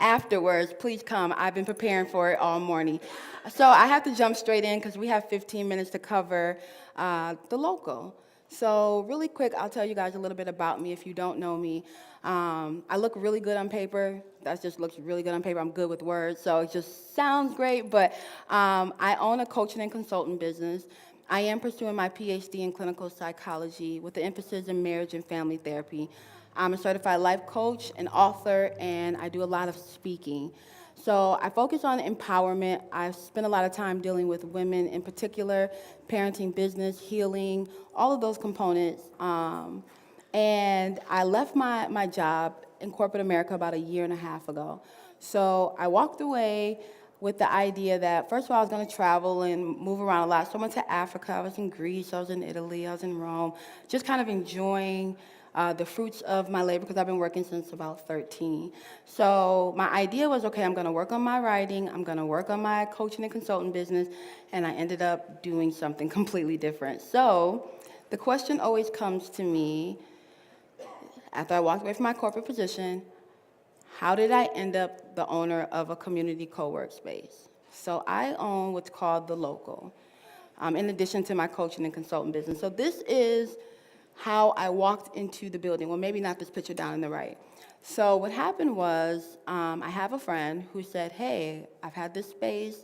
afterwards, please come. I've been preparing for it all morning. So I have to jump straight in because we have 15 minutes to cover the local. So really quick, I'll tell you guys a little bit about me if you don't know me. I look really good on paper. That just looks really good on paper. I'm good with words, so it just sounds great. But I own a coaching and consulting business. I am pursuing my PhD in clinical psychology with the emphasis in marriage and family therapy. I'm a certified life coach, an author, and I do a lot of speaking. So I focus on empowerment. I've spent a lot of time dealing with women in particular, parenting, business, healing, all of those components. And I left my job in corporate America about a year and a half ago. So I walked away with the idea that, first of all, I was going to travel and move around a lot. So I went to Africa, I was in Greece, I was in Italy, I was in Rome, just kind of enjoying the fruits of my labor because I've been working since about 13. So my idea was, okay, I'm going to work on my writing, I'm going to work on my coaching and consulting business, and I ended up doing something completely different. So the question always comes to me after I walked away from my corporate position, how did I end up the owner of a community co-work space? So I own what's called The Local, in addition to my coaching and consulting business. So this is how I walked into the building. Well, maybe not this picture down in the right. So what happened was I have a friend who said, hey, I've had this space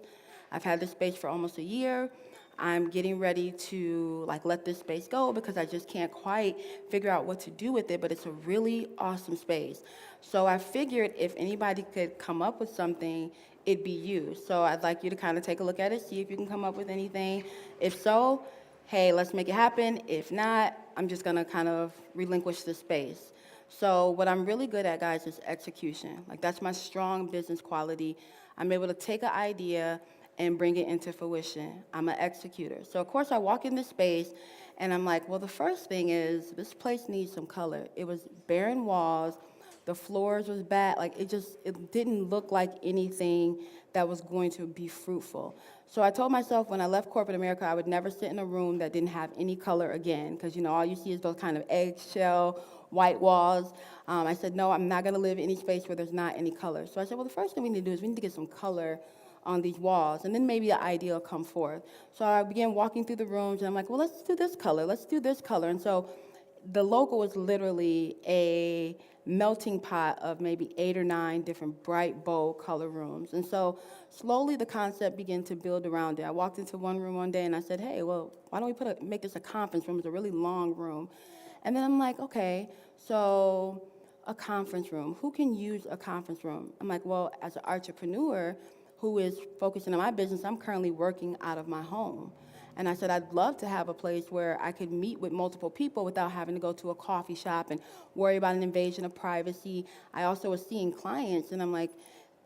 for almost a year. I'm getting ready to let this space go because I just can't quite figure out what to do with it, but it's a really awesome space. So I figured if anybody could come up with something, it'd be you. So I'd like you to kind of take a look at it, see if you can come up with anything. If so, hey, let's make it happen. If not, I'm just gonna kind of relinquish the space. So what I'm really good at, guys, is execution. That's my strong business quality. I'm able to take an idea and bring it into fruition. I'm an executor. So of course I walk in this space and I'm like, well, the first thing is this place needs some color. It was barren walls, the floors was bad, it didn't look like anything that was going to be fruitful. So I told myself when I left corporate America, I would never sit in a room that didn't have any color again, because all you see is those kind of eggshell white walls. I said, no, I'm not gonna live in any space where there's not any color. So I said, well, the first thing we need to do is we need to get some color on these walls, and then maybe an idea will come forth. So I began walking through the rooms, and I'm like, well, let's do this color, let's do this color. And so the logo was literally a melting pot of maybe 8 or 9 different bright, bold color rooms. And so slowly the concept began to build around it. I walked into one room one day, and I said, hey, well, why don't we make this a conference room? It's a really long room. And then I'm like, okay, so a conference room. Who can use a conference room? I'm like, well, as an entrepreneur who is focusing on my business, I'm currently working out of my home. And I said, I'd love to have a place where I could meet with multiple people without having to go to a coffee shop and worry about an invasion of privacy. I also was seeing clients, and I'm like,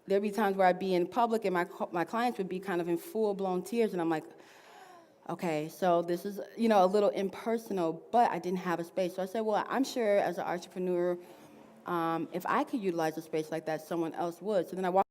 there'd be times where I'd be in public and my clients would be kind of in full-blown tears, and I'm like, okay, so this is, a little impersonal, but I didn't have a space. So I said, well, I'm sure as an entrepreneur, if I could utilize a space like that, someone else would. So then I walked